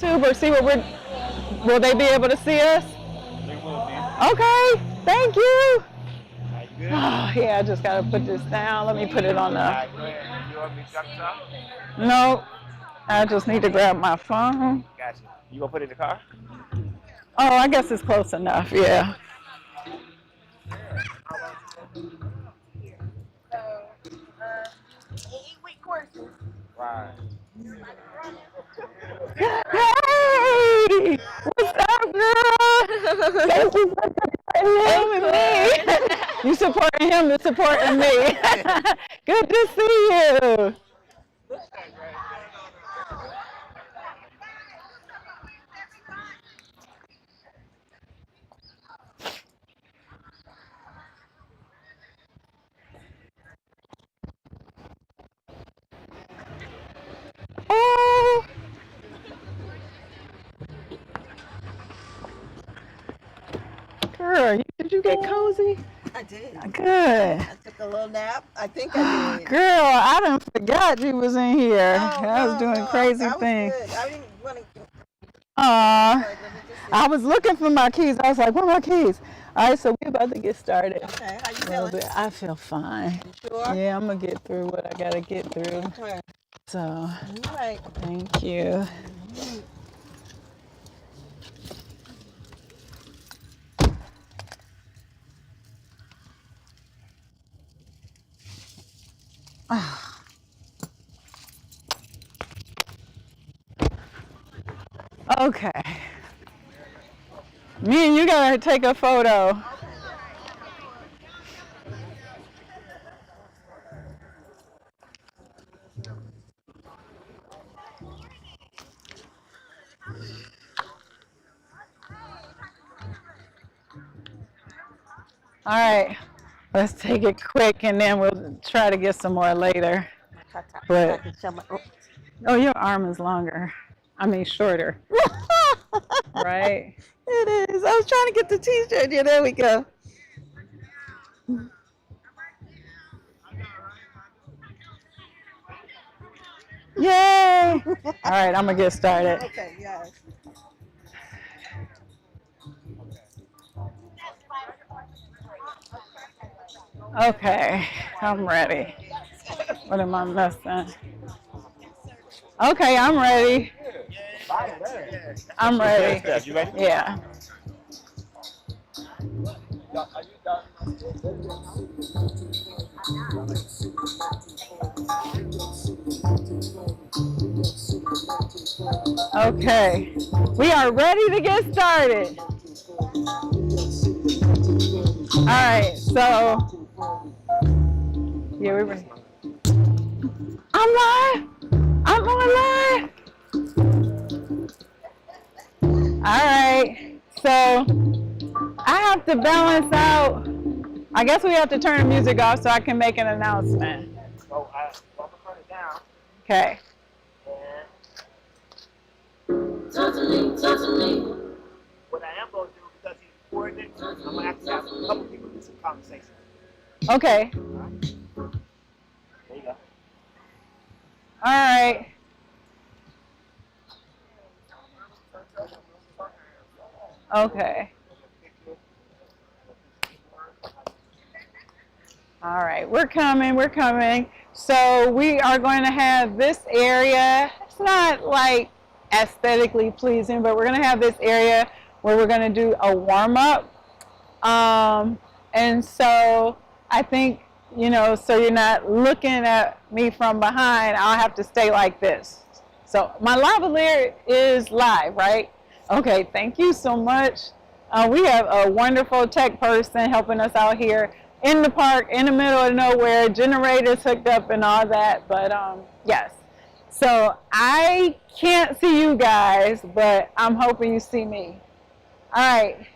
Or see what we're. Will they be able to see us? They will be. Okay. Thank you. Are you good? Oh, yeah, I just gotta put this down. Let me put it on All the. right, go ahead. You want me to drop this off? No, I just need to grab my phone. Gotcha. You gonna put it in the car? Oh, I guess it's close enough. Yeah. So, 8-week courses. Right. Hey, what's up, girl? Thank you for supporting him and me. You supporting him, to supporting me. Good to see you. Oh, girl, did you get cozy? I did. Good. I took a little nap. I think I did. Girl, I done forgot you was in here. Oh, I was doing crazy I was things. good. I didn't want to. Aw, Let me just see. I was looking for my keys. I was like, where are my keys? All right, so we're about to get started. Okay, how you A little feeling? bit. I feel fine. You sure? Yeah, I'm gonna get through what I gotta get through. Okay. So, All right. thank you. Okay. Me and you gotta take a photo. All right. Let's take it quick and then we'll try to get some more later. But oh, your arm is longer. I mean shorter. Right? It is. I was trying to get the t-shirt. Yeah, there we go. Yay! All right, I'm gonna get started. Okay, yes. Okay, I'm ready. What am I missing? Okay, I'm ready. I'm ready. You ready? Yeah. Okay, we are ready to get started. All right, so yeah, we're ready. I'm live. I'm on live. All right, so I have to balance out. I guess we have to turn the music off so I can make an announcement. So I'm gonna turn it down. Okay. Totally. What I am gonna do, because he's recording it, I'm gonna actually have a couple people do some conversation. Okay. There you go. All right. Okay. All right, we're coming, we're coming. So we are going to have this area. It's not like aesthetically pleasing, but we're going to have this area where we're going to do a warm up. And so I think, so you're not looking at me from behind, I'll have to stay like this. So my lavalier is live, right? Okay, thank you so much. We have a wonderful tech person helping us out here in the park, in the middle of nowhere, generators hooked up and all that, but yes. So I can't see you guys, but I'm hoping you see me. All right,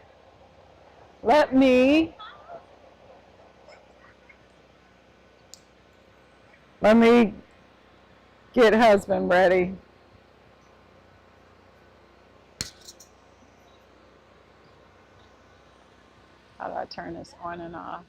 let me get husband ready. How do I turn this on and off?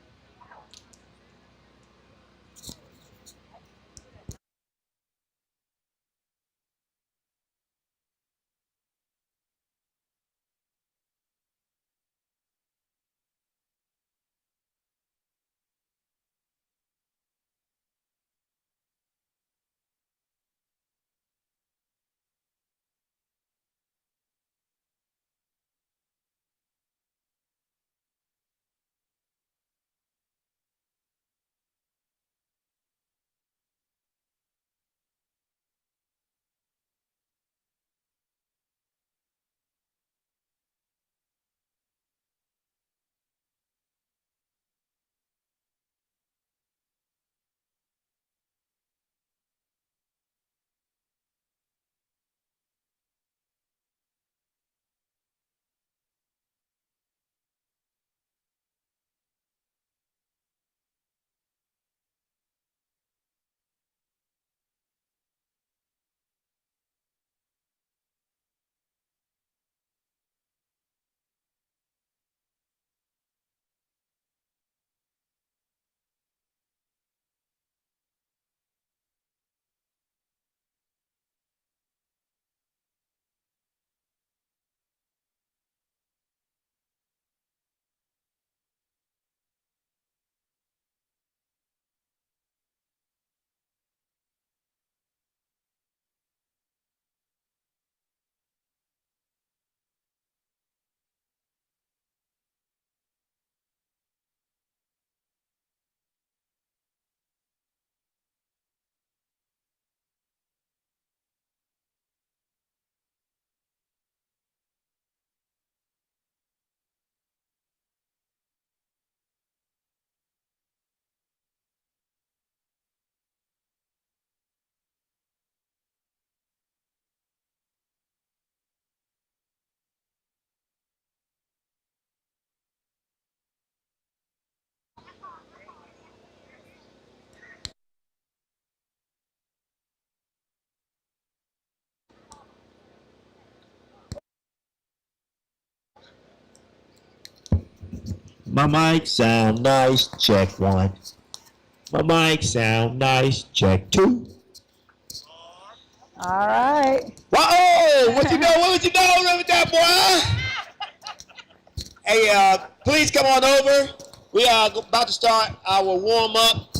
My mic sound nice, check one. My mic sound nice, check two. All right. Whoa! What you know? What you know with that boy? Hey, please come on over. We are about to start our warm up.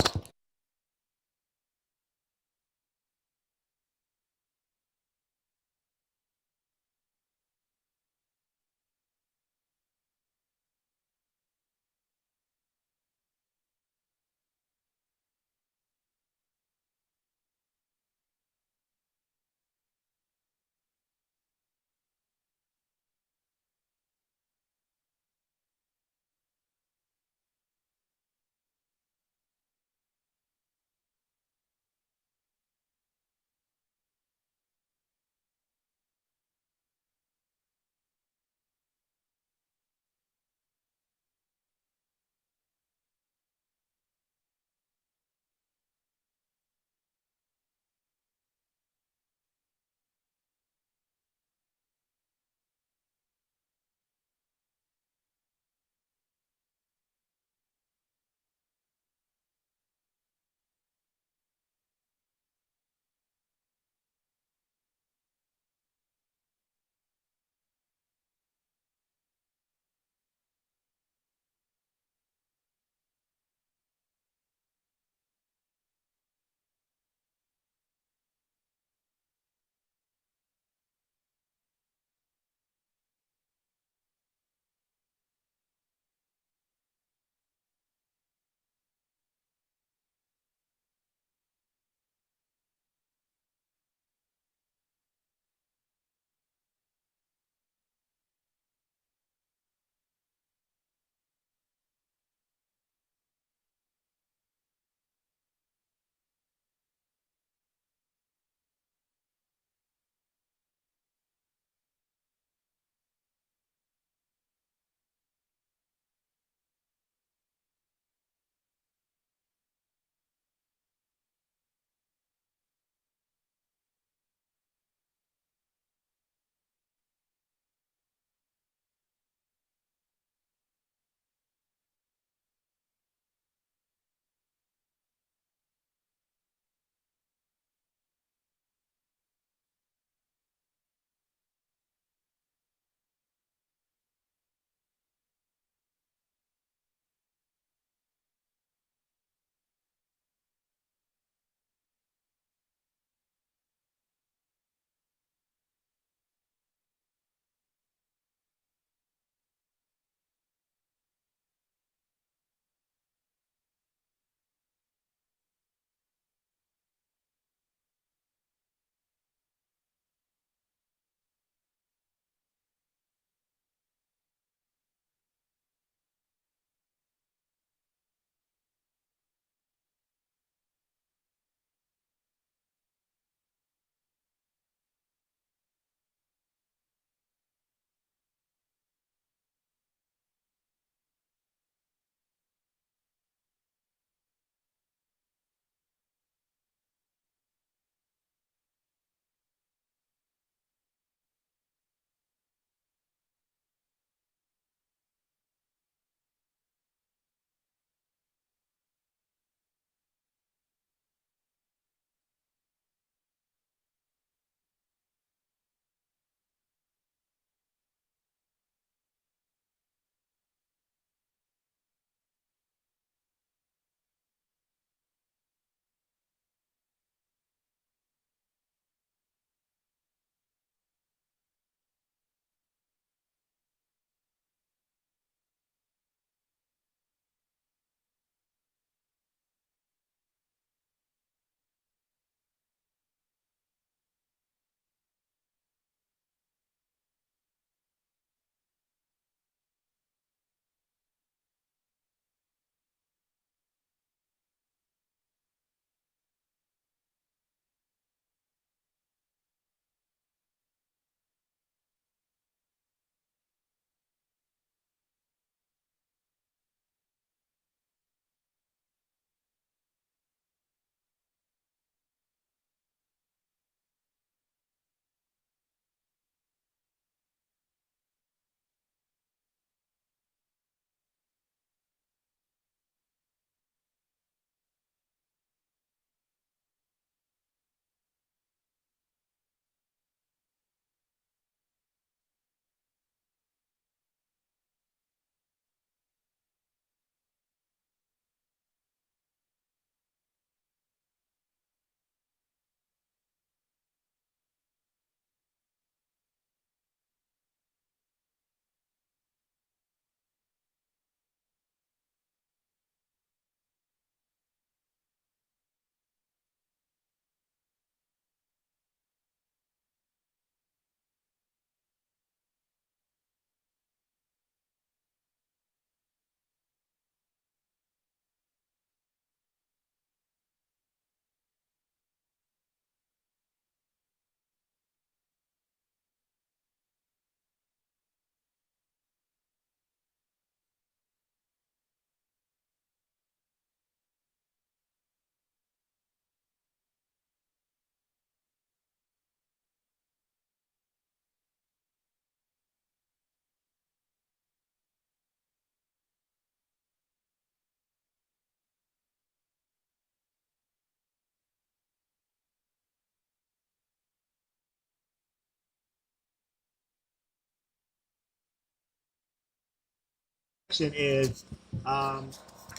is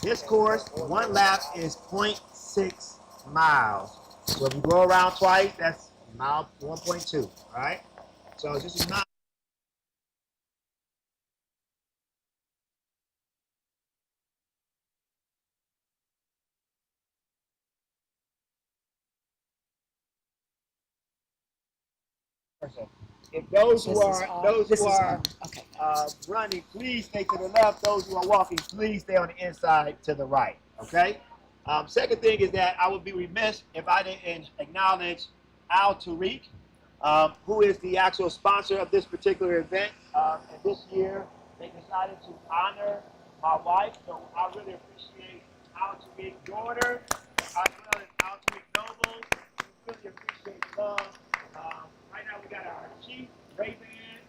this course, one lap is 0.6 miles. So if you go around twice, that's mile 1.2. All right. So this is not. If those who are running, please stay to the left. Those who are walking, please stay on the inside to the right. Okay. Second thing is that I would be remiss if I didn't acknowledge Tariq, who is the actual sponsor of this particular event. And this year, they decided to honor my wife, so I really appreciate Tariq's daughter, as well as Tariq Noble. We really appreciate the love. Right now, we got our chief, Ray Band.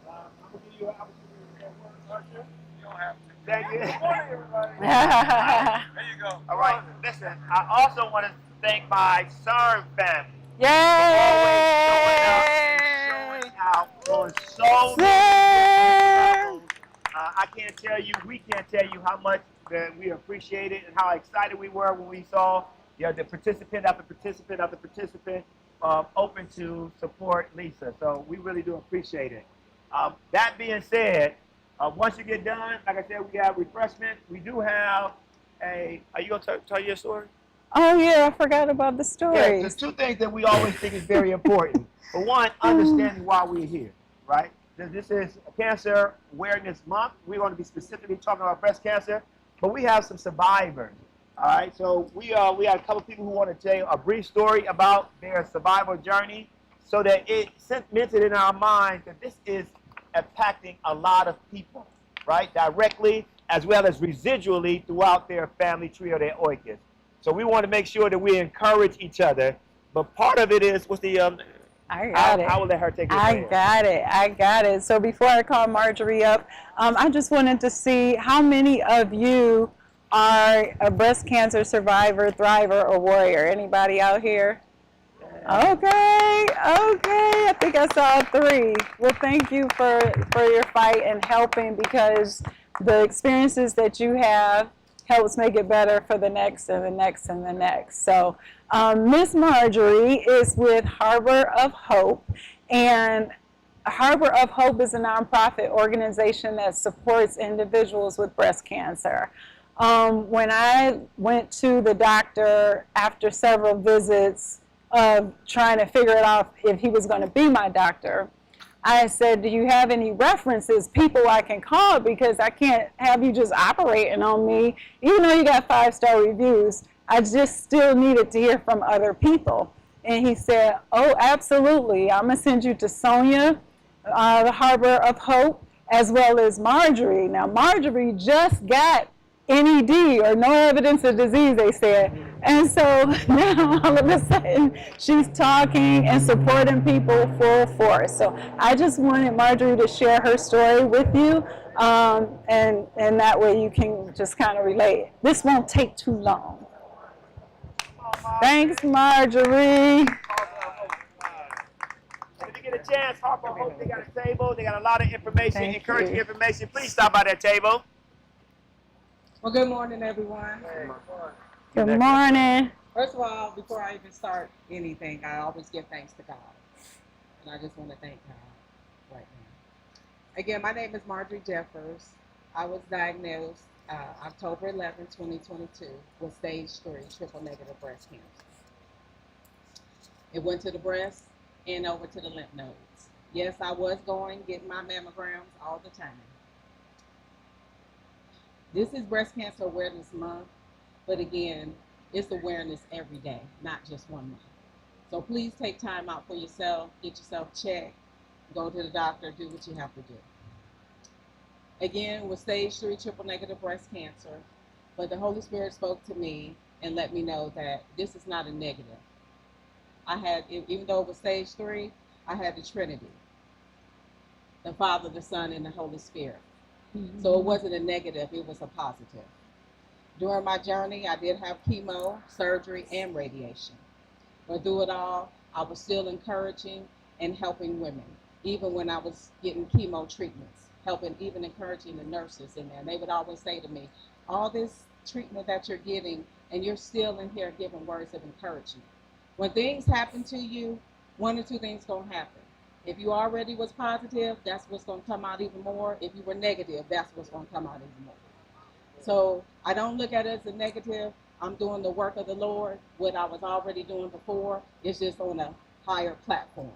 I'm going to give you an opportunity to say a word, Usher. You don't have to. Thank you. Good morning, everybody. There you go. All right, listen, I also want to thank my CERN family. Yay! Showing out on so many levels. I can't tell you, we can't tell you how much that we appreciate it and how excited we were when we saw the participant after participant after participant open to support Lisa. So we really do appreciate it. That being said, once you get done, like I said, we have refreshment. We do have a. Are you gonna tell your story? Oh yeah, I forgot about the stories. Yeah, there's two things that we always think is very important. For one, understanding why we're here, right? This is Cancer Awareness Month. We're going to be specifically talking about breast cancer, but we have some survivors. All right, so we have a couple people who want to tell a brief story about their survival journey, so that it cemented in our minds that this is impacting a lot of people, right? Directly as well as residually throughout their family tree or their oikos. So we want to make sure that we encourage each other. But part of it is, what's the, I got it. I will let her take it. I got it. So before I call Marjorie up, I just wanted to see how many of you are a breast cancer survivor, thriver, or warrior. Anybody out here? Okay. I think I saw 3. Well, thank you for your fight and helping, because the experiences that you have helps make it better for the next and the next and the next. So Miss Marjorie is with Harbor of Hope, and Harbor of Hope is a nonprofit organization that supports individuals with breast cancer. When I went to the doctor after several visits of trying to figure it out if he was going to be my doctor, I said, do you have any references, people I can call, because I can't have you just operating on me. Even though you got 5-star reviews, I just still needed to hear from other people. And he said, oh, absolutely. I'm going to send you to Sonia, the Harbor of Hope, as well as Marjorie. Now, Marjorie just got NED, or no evidence of disease, they said. And so now all of a sudden she's talking and supporting people full force. So I just wanted Marjorie to share her story with you, and that way you can just kind of relate. This won't take too long. Thanks, Marjorie. If you get a chance, Harper, I hope they got a table. They got a lot of information, encouraging you. information. Please stop by that table. Well, good morning, everyone. Good morning. First of all, before I even start anything, I always give thanks to God. And I just want to thank God right now. Again, my name is Marjorie Jeffers. I was diagnosed October 11, 2022 with stage 3 triple negative breast cancer. It went to the breast and over to the lymph nodes. Yes, I was getting my mammograms all the time. This is Breast Cancer Awareness Month, but again, it's awareness every day, not just one month. So please take time out for yourself, get yourself checked, go to the doctor, do what you have to do. Again, with stage 3 triple negative breast cancer, but the Holy Spirit spoke to me and let me know that this is not a negative. I had, even though it was stage 3, I had the Trinity, the Father, the Son, and the Holy Spirit. So it wasn't a negative, it was a positive. During my journey, I did have chemo, surgery, and radiation. But through it all, I was still encouraging and helping women, even when I was getting chemo treatments. helping, even encouraging the nurses in there. And they would always say to me, all this treatment that you're getting, and you're still in here giving words of encouragement. When things happen to you, one or two things gonna happen. If you already was positive, that's what's gonna come out even more. If you were negative, that's what's gonna come out even more. So I don't look at it as a negative. I'm doing the work of the Lord, what I was already doing before. It's just on a higher platform.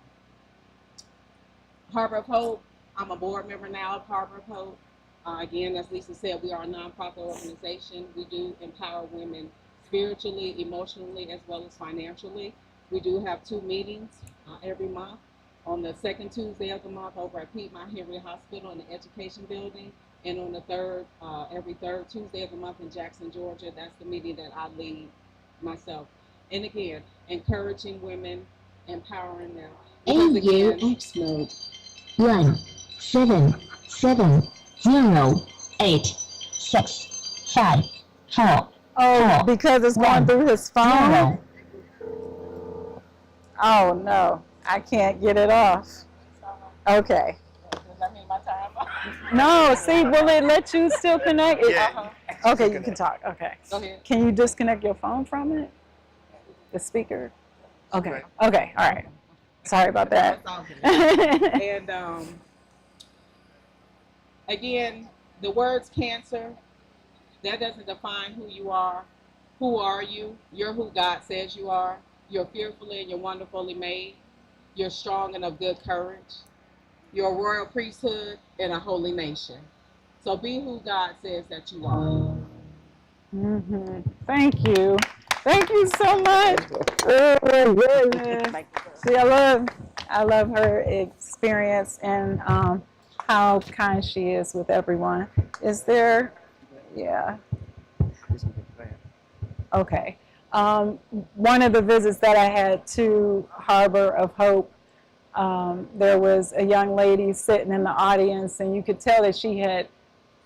Harbor of Hope, I'm a board member now of Harbor of Hope. Again, as Lisa said, we are a nonprofit organization. We do empower women spiritually, emotionally, as well as financially. We do have 2 meetings every month. On the second Tuesday of the month over at Piedmont Henry Hospital in the Education Building, and on the every third Tuesday of the month in Jackson, Georgia. That's the meeting that I lead myself. And again, encouraging women, empowering them. Because again, AUX mode 1770865 Oh, because it's going through his phone? Oh, no. I can't get it off. Okay. does that mean my time? No, see, will it let you still connect? Yeah. Okay, you can talk. Okay. Go ahead. Can you disconnect your phone from it? The speaker? Okay. Okay. All right. Sorry about that. That's all good. And again, the words cancer, that doesn't define who you are. Who are you? You're who God says you are. You're fearfully and you're wonderfully made. You're strong and of good courage. You're a royal priesthood and a holy nation. So be who God says that you are. Mm-hmm. Thank you. Thank you so much. Oh, goodness. See, I love her experience and how kind she is with everyone. Is there, yeah. Okay. One of the visits that I had to Harbor of Hope, there was a young lady sitting in the audience, and you could tell that she had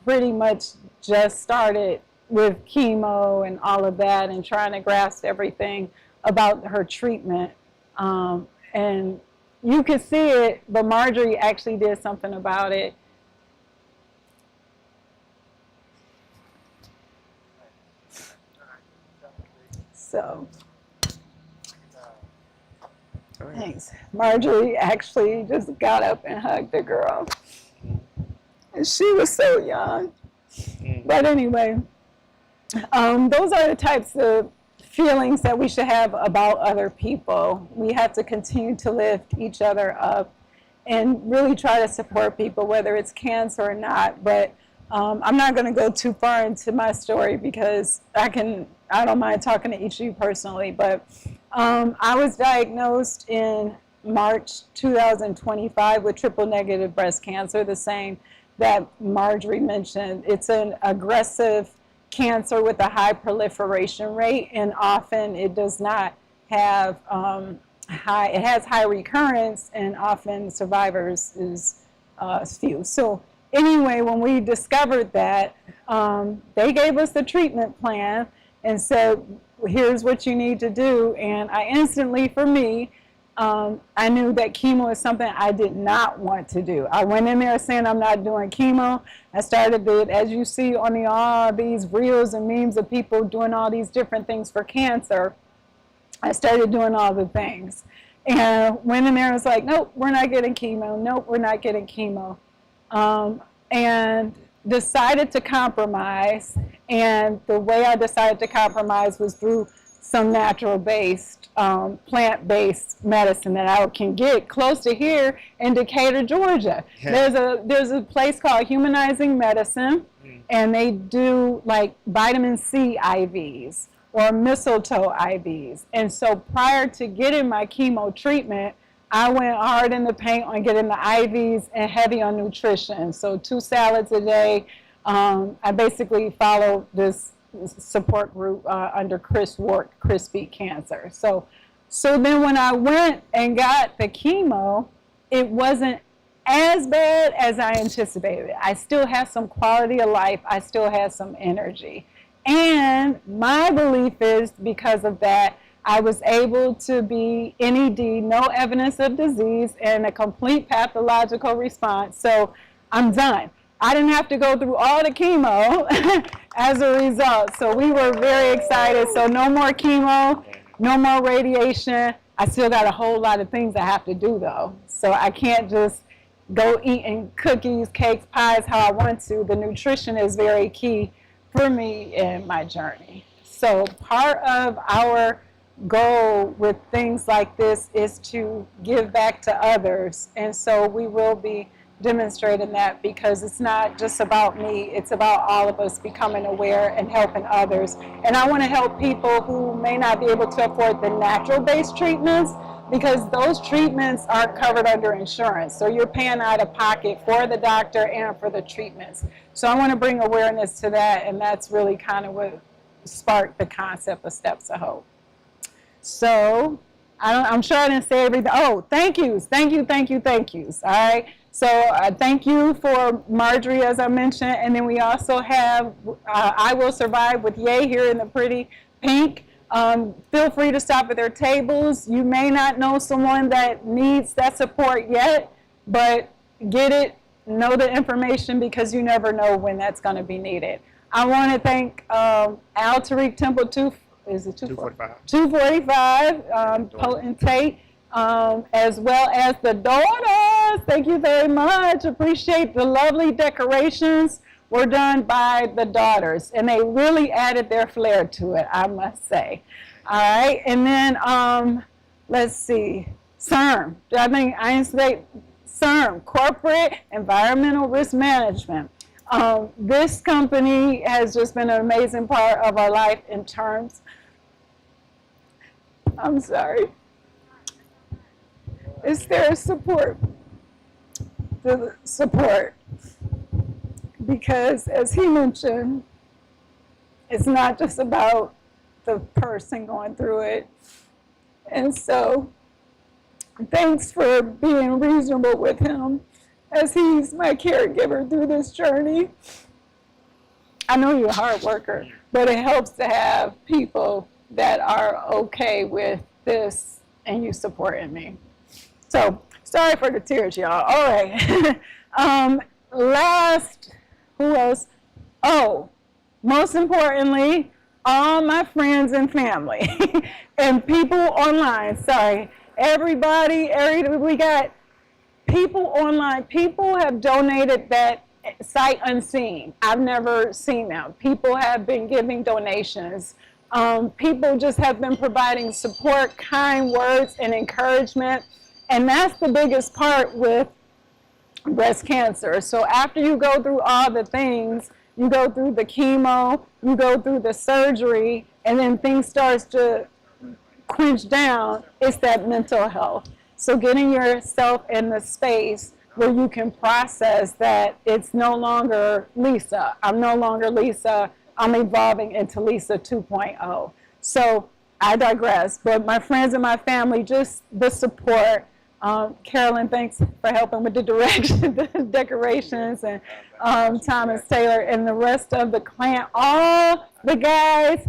pretty much just started with chemo and all of that and trying to grasp everything about her treatment. And you could see it, but Marjorie actually did something about it. So, thanks. Marjorie actually just got up and hugged the girl. And she was so young. But anyway, those are the types of feelings that we should have about other people. We have to continue to lift each other up and really try to support people, whether it's cancer or not. But I'm not going to go too far into my story because I don't mind talking to each of you personally. But I was diagnosed in March 2025 with triple negative breast cancer, the same that Marjorie mentioned. It's an aggressive cancer with a high proliferation rate, and often it does not have it has high recurrence, and often survivors is few. So anyway, when we discovered that, they gave us the treatment plan and said, here's what you need to do. And I instantly, for me, I knew that chemo is something I did not want to do. I went in there saying I'm not doing chemo. I started as you see on all these reels and memes of people doing all these different things for cancer, I started doing all the things. And went in there and was like, nope, we're not getting chemo. Nope, we're not getting chemo. And decided to compromise. And the way I decided to compromise was through some natural-based, plant-based medicine that I can get close to here in Decatur, Georgia. Yeah. There's a place called Humanizing Medicine, and they do like vitamin C IVs or mistletoe IVs. And so prior to getting my chemo treatment, I went hard in the paint on getting the IVs and heavy on nutrition. So 2 salads a day. I basically followed this support group under Chris Ward, Chris Beat Cancer. So then when I went and got the chemo, it wasn't as bad as I anticipated. I still have some quality of life. I still have some energy. And my belief is because of that, I was able to be NED, no evidence of disease, and a complete pathological response. So I'm done. I didn't have to go through all the chemo as a result. So we were very excited. So no more chemo, no more radiation. I still got a whole lot of things I have to do though. So I can't just go eating cookies, cakes, pies how I want to. The nutrition is very key for me in my journey. So part of our goal with things like this is to give back to others. And so we will be demonstrating that, because it's not just about me, it's about all of us becoming aware and helping others. And I want to help people who may not be able to afford the natural based treatments, because those treatments aren't covered under insurance. So you're paying out of pocket for the doctor and for the treatments. So I want to bring awareness to that, and that's really kind of what sparked the concept of Steps of Hope. So I'm sure I didn't say everything. Oh, thank yous. All right. So thank you for Marjorie, as I mentioned. And then we also have I Will Survive with Ye here in the pretty pink. Feel free to stop at their tables. You may not know someone that needs that support yet, but get it, know the information, because you never know when that's going to be needed. I want to thank Tariq Temple 245, potentate, as well as the daughters. Thank you very much. Appreciate the lovely decorations were done by the daughters, and they really added their flair to it, I must say. All right, and then let's see, CERM. I think I didn't say CERM, Corporate Environmental Risk Management. This company has just been an amazing part of our life in terms, I'm sorry, it's their support, the support, because as he mentioned, it's not just about the person going through it. And so thanks for being reasonable with him as he's my caregiver through this journey. I know you're a hard worker, but it helps to have people that are okay with this and you supporting me. So sorry for the tears, y'all. All right. Last, who else? Oh, most importantly, all my friends and family and people online. Sorry, everybody, we got people online. People have donated that sight unseen. I've never seen them. People have been giving donations. People just have been providing support, kind words, and encouragement. And that's the biggest part with breast cancer. So after you go through all the things, you go through the chemo, you go through the surgery, and then things starts to quench down, it's that mental health. So getting yourself in the space where you can process that it's no longer Lisa. I'm no longer Lisa. I'm evolving into Lisa 2.0. So I digress. But my friends and my family, just the support. Carolyn, thanks for helping with the direction, the decorations, and Thomas Taylor and the rest of the clan. All the guys,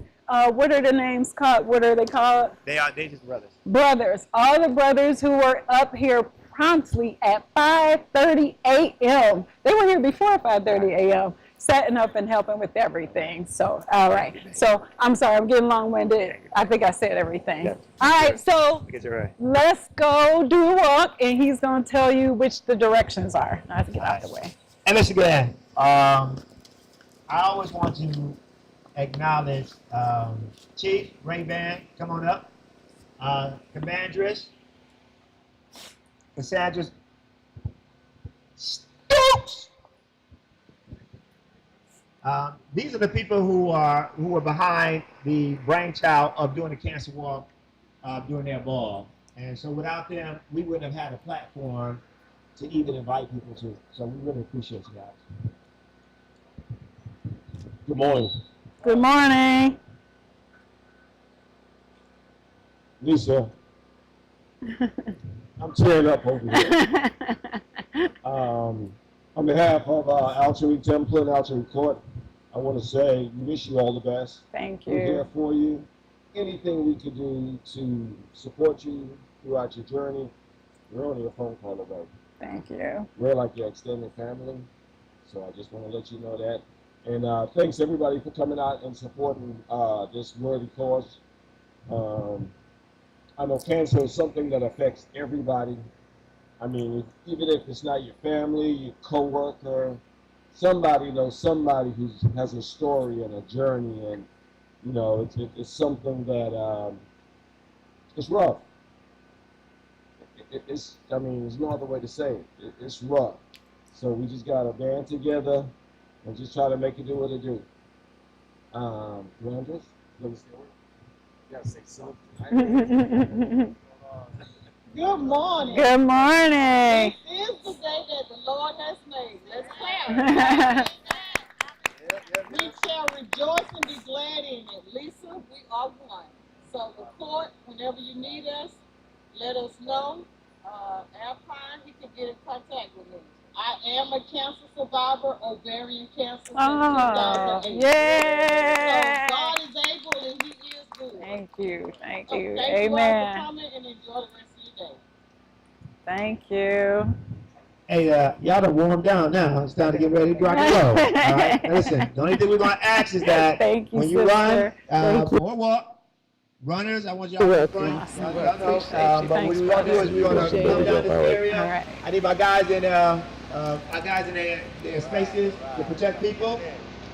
what are the names called? What are they called? They just brothers. Brothers. All the brothers who were up here promptly at 5:30 a.m. They were here before 5:30 a.m. setting up and helping with everything. So, all right. So, I'm sorry, I'm getting long-winded. I think I said everything. All right, so let's go do a walk, and he's going to tell you which the directions are. I have to get out of the way. And listen again, I always want to acknowledge Chief Ray-Ban, come on up. Commandress, Cassandra Stokes. These are the people who are behind the brainchild of doing the cancer walk during their ball. And so without them, we wouldn't have had a platform to even invite people to. So we really appreciate you guys. Good morning. Good morning. Lisa, I'm tearing up over here. On behalf of Tariq Temple and Tariq Court, I want to say we wish you all the best. Thank We're here you. for you. Anything we can do to support you throughout your journey, we're only a phone call away. Thank you. We're like your extended family. So I just want to let you know that. And thanks everybody for coming out and supporting this worthy cause. I know cancer is something that affects everybody. I mean, even if it's not your family, your coworker, somebody knows somebody who has a story and a journey, and you know, it's something that it's rough. I mean, there's no other way to say it. It's rough. So we just gotta band together and just try to make it do what it do. Randall, you gotta say something. Good morning. Good morning. This is the day that the Lord has made. Let's clap. We shall rejoice and be glad in it. Lisa, we are one. So the court, whenever you need us, let us know. Alpine, he can get in contact with me. I am a cancer survivor, ovarian cancer since 2008. Yeah. So God is able and he is good. Thank you. Thank So you. thank you all Amen. for coming and enjoy the rest of your day. Thank you. Hey, y'all done warmed down now. It's time to get ready to rock and roll. All right. Now listen, the only thing we're gonna ask is that Thank you, when you sister. run or walk, runners, I want y'all to front. Awesome. Y'all know. Appreciate you. But what Thanks, we're gonna do is we're gonna Appreciate come it. down this area. All right. I need my guys in their spaces to protect people.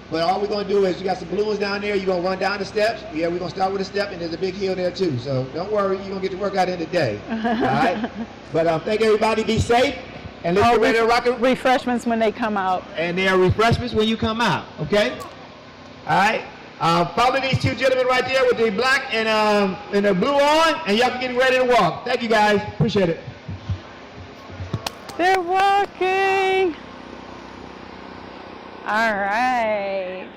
But all we're gonna do is you got some balloons down there. You're gonna run down the steps. Yeah, we're gonna start with a step, and there's a big hill there too. So don't worry, you're gonna get to work out in the day. All right. But thank everybody. Be safe. And let's get ready to rock it. Refreshments when they come out. And there are refreshments when you come out, okay? All right. Follow these two gentlemen right there with the black and the blue on, and y'all can get ready to walk. Thank you, guys. Appreciate it. They're walking. All right.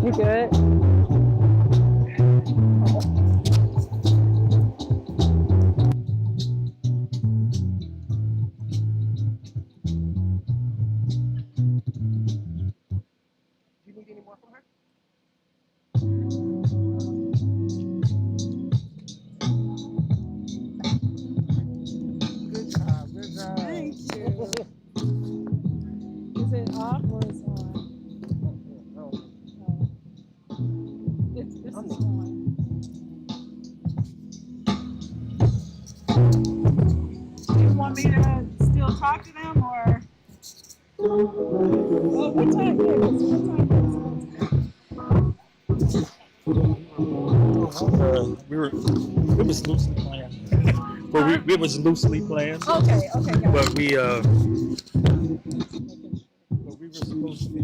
You good? Thank you. Is it off or is it on? This is on. Do you want me to still talk to them or? Well, what time is it? What time is it? We was loosely planned. But we was loosely planned. Okay, okay, got it. But we were supposed to be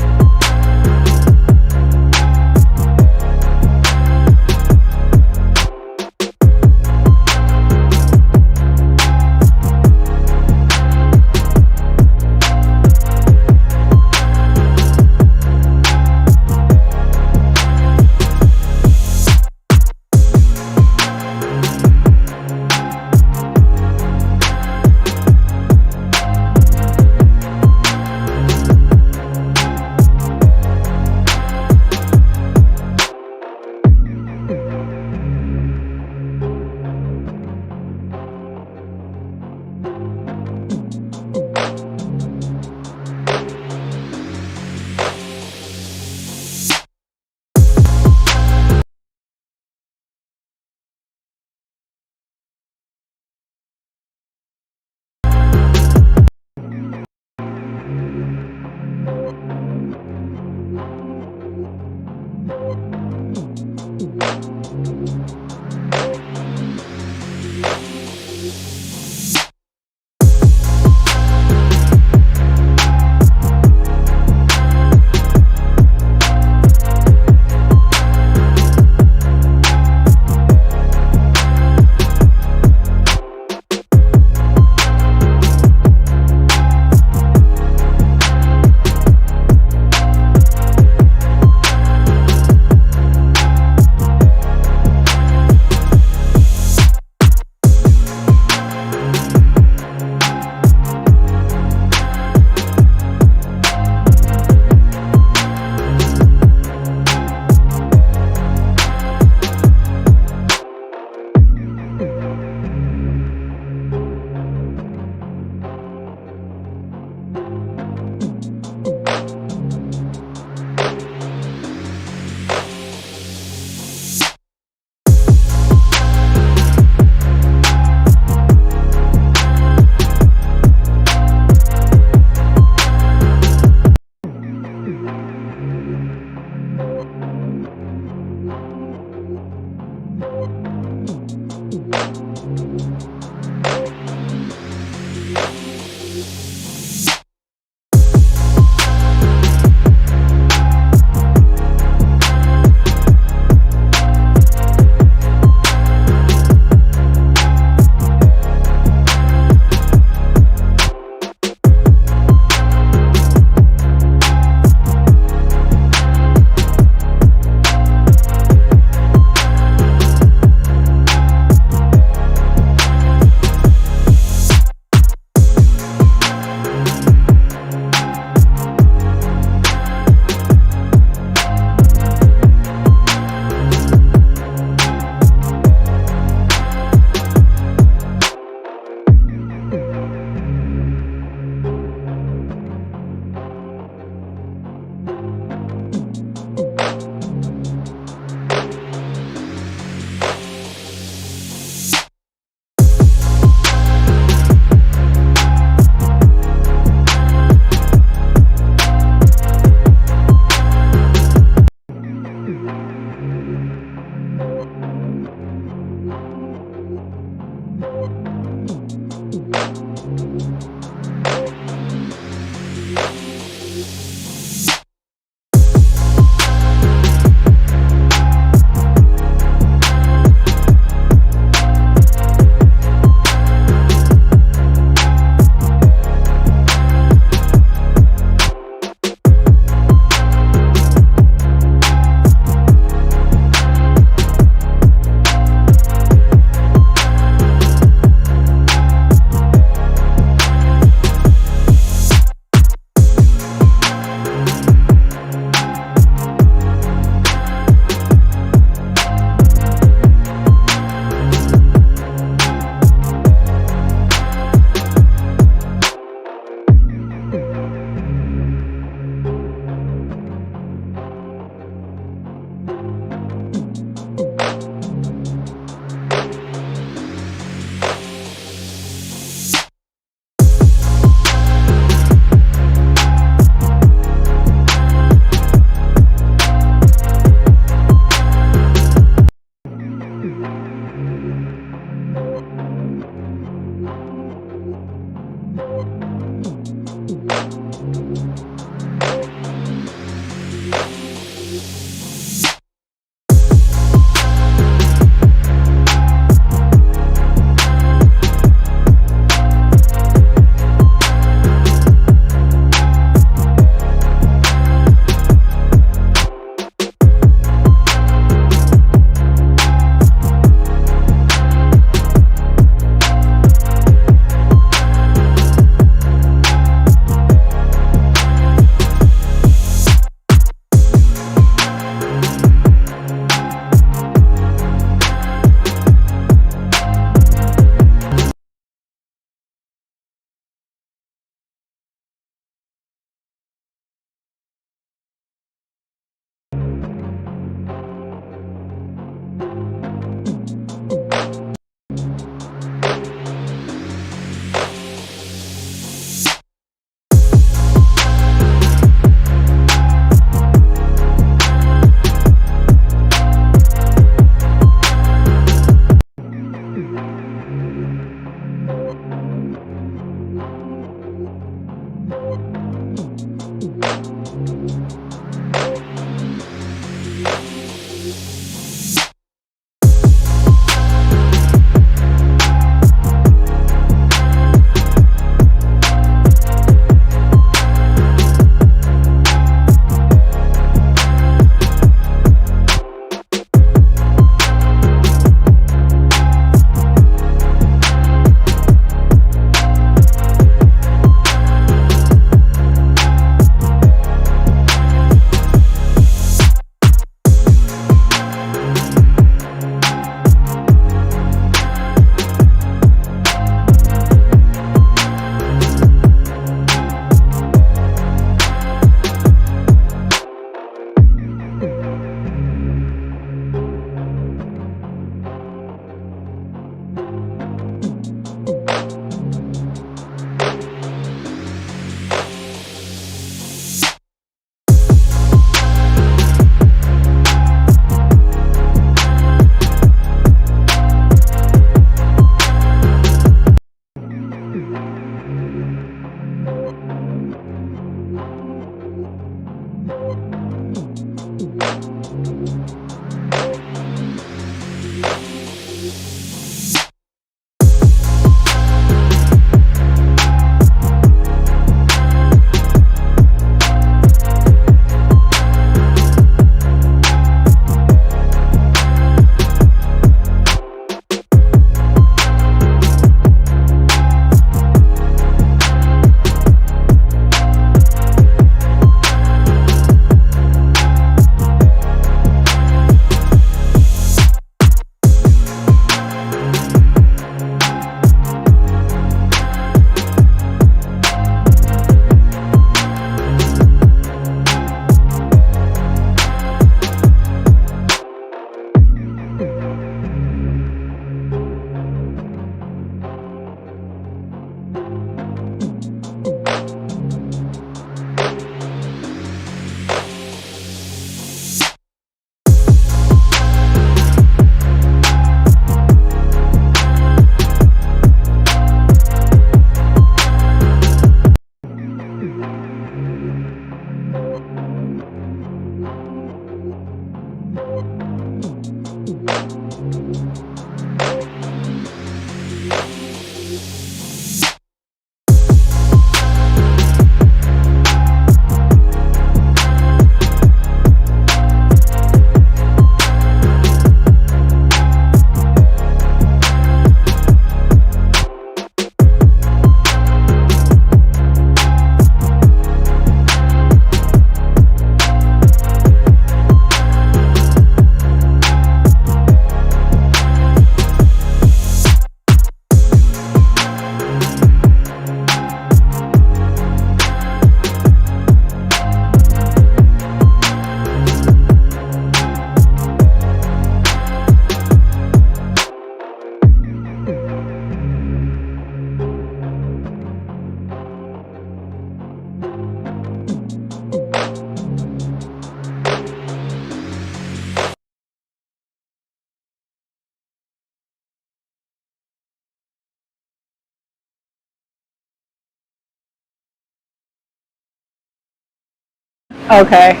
Okay.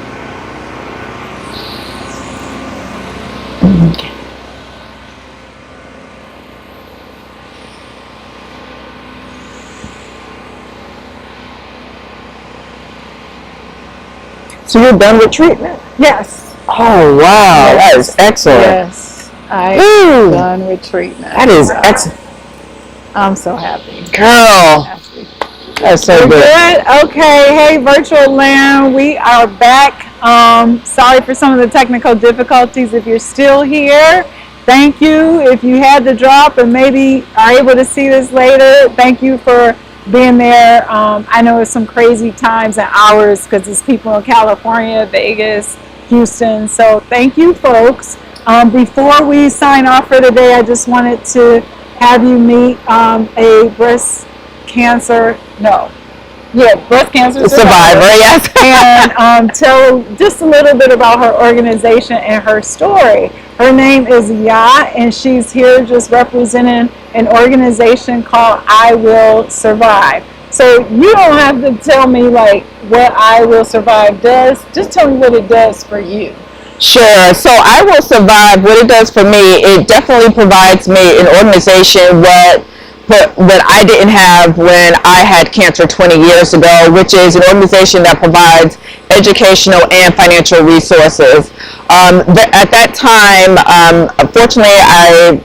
So you're done with treatment? Yes. Oh wow, Yes. that is excellent. Yes. I'm Ooh, done with treatment. that is excellent, I'm so happy. girl. Happy. That's so We're good. good. Okay. Hey, virtual land. We are back. Sorry for some of the technical difficulties. If you're still here, thank you. If you had to drop and maybe are able to see this later, thank you for being there. I know it's some crazy times and hours because it's people in California, Vegas, Houston. So thank you, folks. Before we sign off for today, I just wanted to have you meet a breast cancer Survivor, yes. and tell just a little bit about her organization and her story. Her name is Ya, and she's here just representing an organization called I Will Survive. So you don't have to tell me like what I Will Survive does. Just tell me what it does for you. Sure. So I Will Survive, what it does for me, it definitely provides me an organization what I didn't have when I had cancer 20 years ago, which is an organization that provides educational and financial resources. At that time, unfortunately, I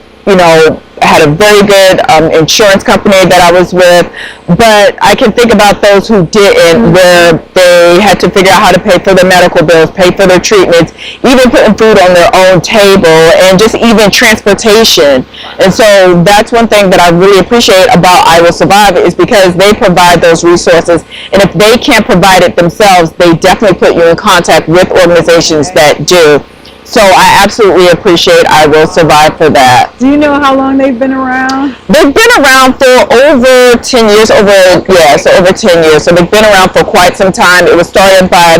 had a very good insurance company that I was with, but I can think about those who didn't, where they had to figure out how to pay for their medical bills, pay for their treatments, even putting food on their own table, and just even transportation. And so that's one thing that I really appreciate about I Will Survive is because they provide those resources, and if they can't provide it themselves, they definitely put you in contact with organizations that do. So I absolutely appreciate I Will Survive for that. Do you know how long they've been around? They've been around for over 10 years, over 10 years. So they've been around for quite some time. It was started by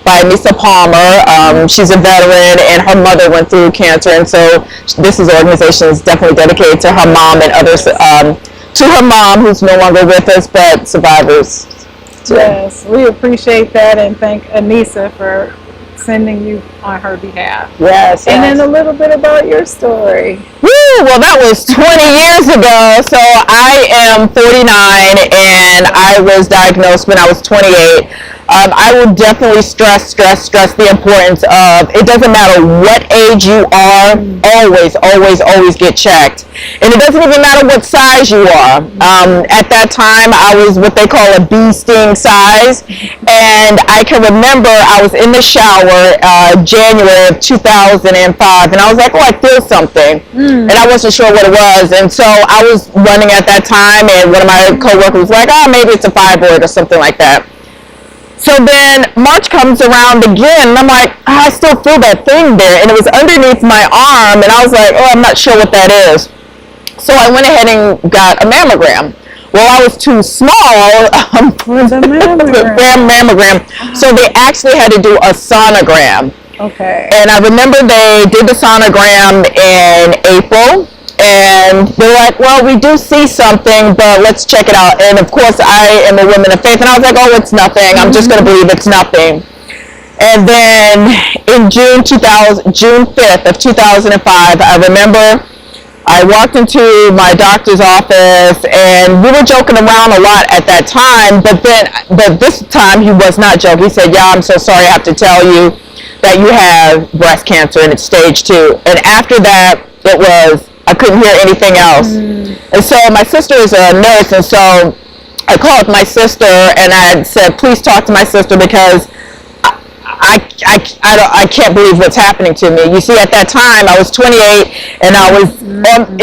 by Anissa Palmer. She's a veteran, and her mother went through cancer, and so this organization is definitely dedicated to her mom and others, to her mom who's no longer with us, but survivors. Yes, we appreciate that and thank Anissa for sending you on her behalf. Yes. And then a little bit about your story. Woo! Well, that was 20 years ago. So I am 49, and I was diagnosed when I was 28. I will definitely stress the importance of, it doesn't matter what age you are, always get checked. And it doesn't even matter what size you are. At that time, I was what they call a bee sting size. And I can remember I was in the shower January of 2005, and I was like, oh, I feel something. And I wasn't sure what it was. And so I was running at that time, and one of my coworkers was like, oh, maybe it's a fibroid or something like that. So then March comes around again, and I'm like, I still feel that thing there. And it was underneath my arm, and I was like, oh, I'm not sure what that is. So I went ahead and got a mammogram. Well, I was too small For the mammogram. So they actually had to do a sonogram. Okay. And I remember they did the sonogram in April. And they're like, well, we do see something, but let's check it out. And of course, I am a woman of faith, and I was like, oh, it's nothing. I'm just going to believe it's nothing. And then in June 5th of 2005, I remember I walked into my doctor's office, and we were joking around a lot at that time, but this time he was not joking. He said, yeah, I'm so sorry, I have to tell you that you have breast cancer, and it's stage 2. And after that, I couldn't hear anything else. And so my sister is a nurse, and so I called my sister, and I said, please talk to my sister, because I can't believe what's happening to me. You see, at that time, I was 28, and I was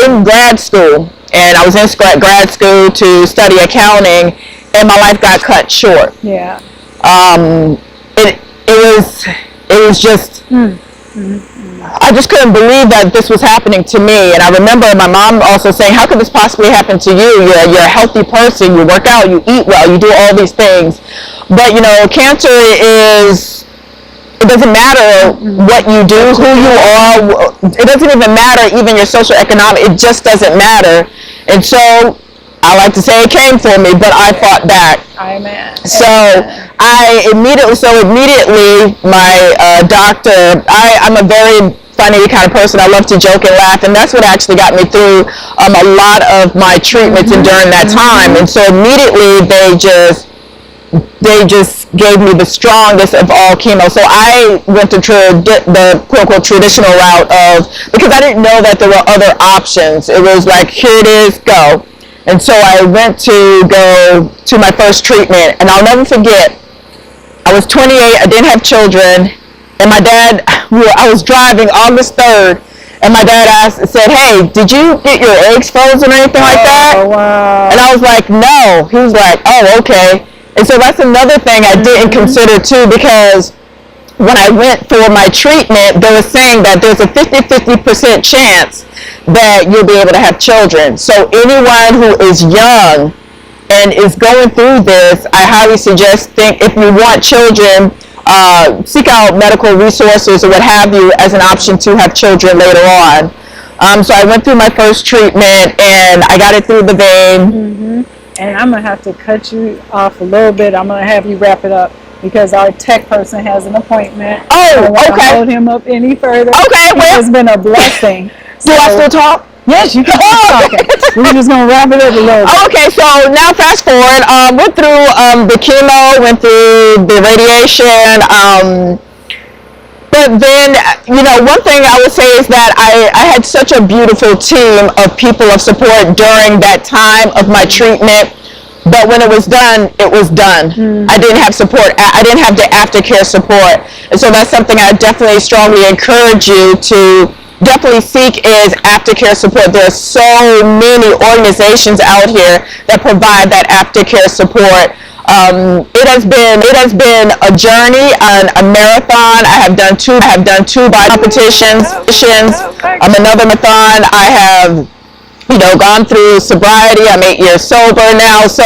in grad school, and I was in grad school to study accounting, and my life got cut short. Yeah. It was just, I just couldn't believe that this was happening to me. And I remember my mom also saying, how could this possibly happen to you? You're a healthy person, you work out, you eat well, you do all these things. But cancer is, it doesn't matter what you do, who you are, it doesn't even matter even your social economic, it just doesn't matter. And so I like to say it came for me, but I fought back. Amen. So immediately my doctor, I'm a very funny kind of person. I love to joke and laugh, and that's what actually got me through a lot of my treatments and during that time. And so immediately they just gave me the strongest of all chemo. So I went the quote-unquote traditional route because I didn't know that there were other options. It was like, here it is, go. And so I went to go to my first treatment, and I'll never forget, I was 28, I didn't have children, and my dad, I was driving August 3rd, and my dad said, hey, did you get your eggs frozen or anything like that? Oh, wow. And I was like, no. He was like, oh, okay. And so that's another thing I didn't consider too, because when I went for my treatment, they were saying that there's a 50% chance that you'll be able to have children. So anyone who is young and is going through this, I highly suggest if you want children, seek out medical resources or what have you as an option to have children later on. So I went through my first treatment and I got it through the vein. And I'm going to have to cut you off a little bit. I'm going to have you wrap it up because our tech person has an appointment. Oh, I don't want to hold him up any further. Okay, well. It's been a blessing. Do I still talk? Yes, you can keep talking. We're just going to wrap it up a little bit. Okay, so now fast forward. Went through the chemo, went through the radiation. But then, one thing I would say is that I had such a beautiful team of people of support during that time of my treatment. But when it was done, it was done. I didn't have support. I didn't have the aftercare support. And so that's something I definitely strongly encourage you to definitely seek is aftercare support. There are so many organizations out here that provide that aftercare support. It has been a journey, a marathon. I have done two body competitions. Another marathon. I have gone through sobriety. I'm 8 years sober now. So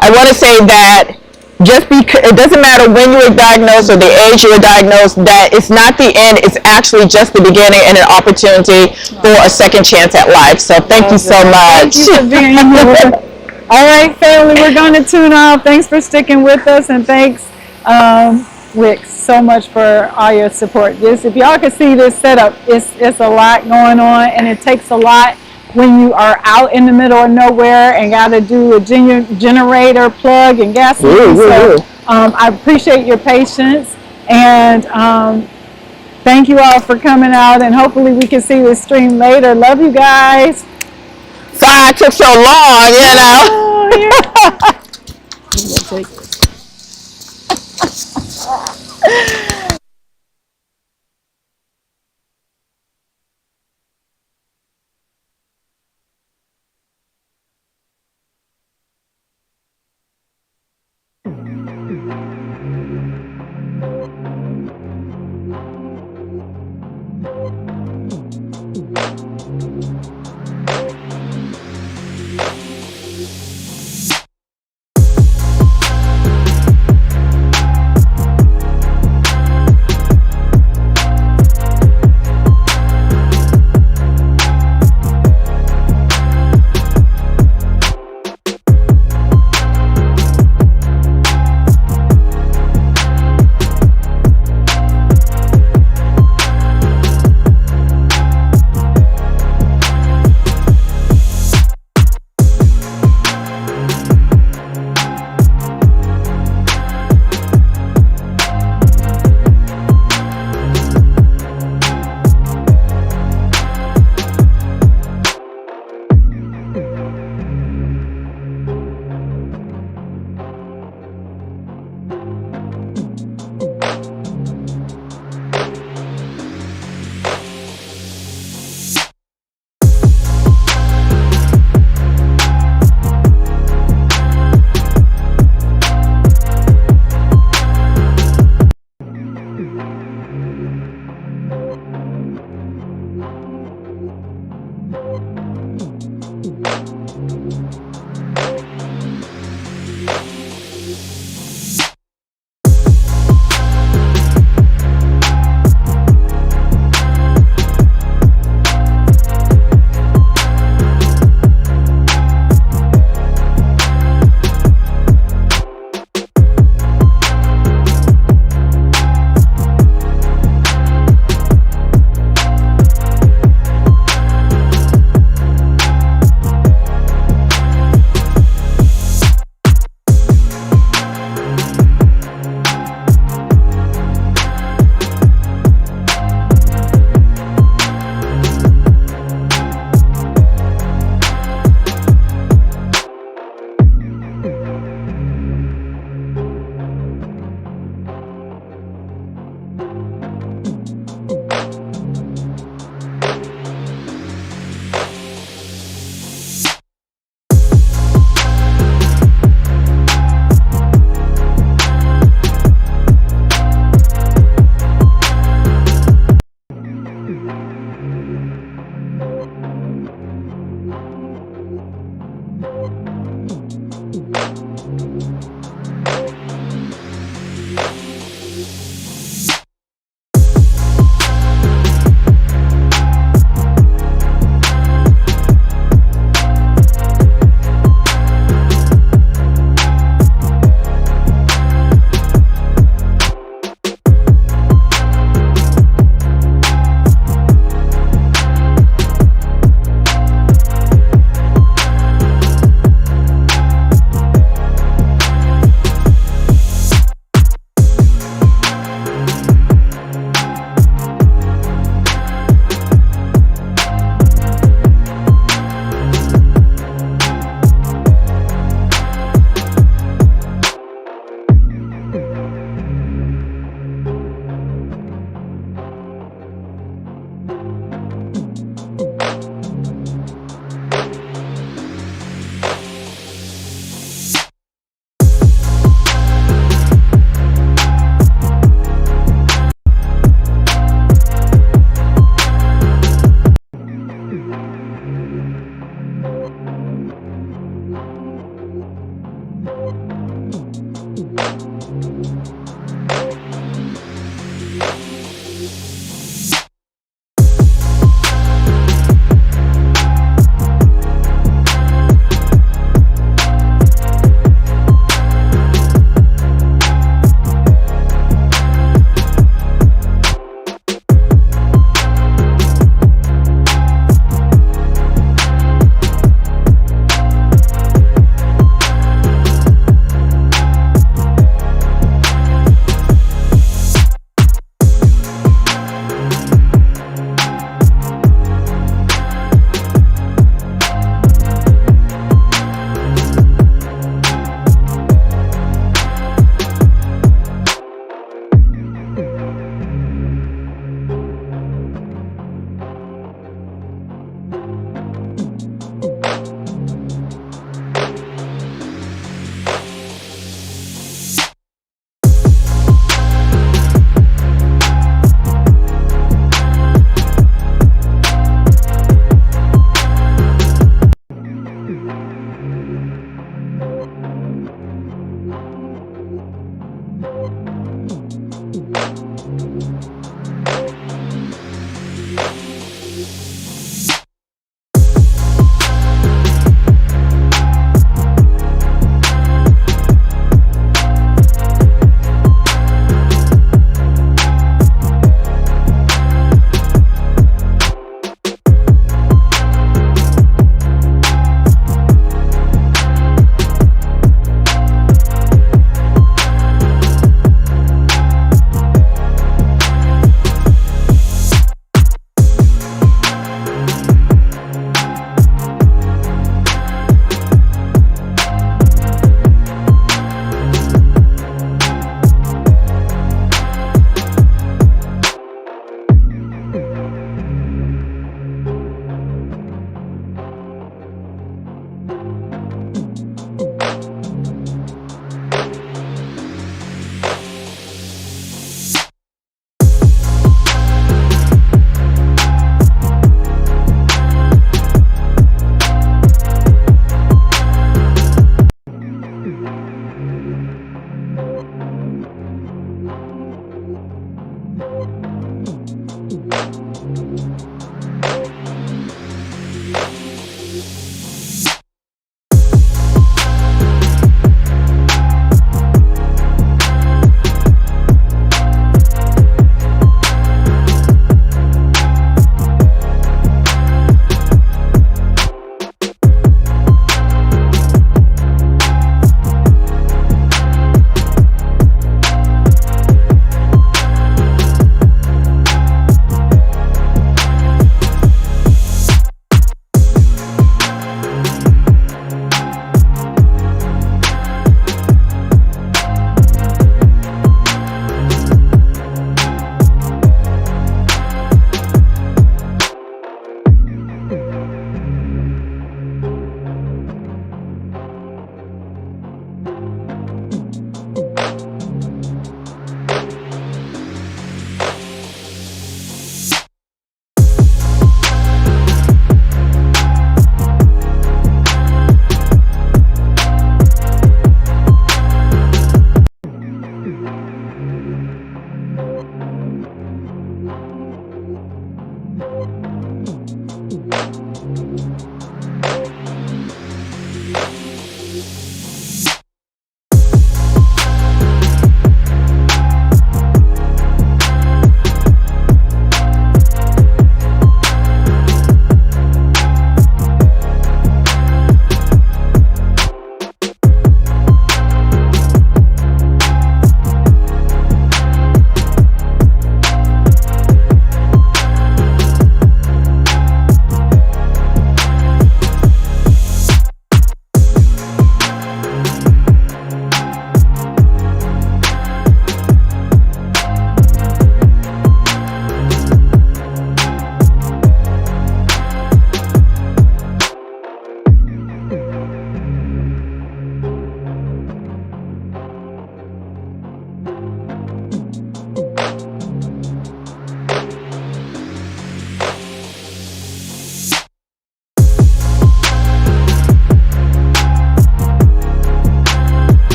I want to say that it doesn't matter when you were diagnosed or the age you were diagnosed, that it's not the end, it's actually just the beginning and an opportunity for a second chance at life. So thank you so much. Thank you for being here. All right, family, we're going to tune off. Thanks for sticking with us, and thanks, Rick, so much for all your support. If y'all can see this setup, it's a lot going on, and it takes a lot when you are out in the middle of nowhere and got to do a generator plug and gasoline. So I appreciate your patience, and thank you all for coming out, and hopefully we can see this stream later. Love you guys. Sorry it took so long,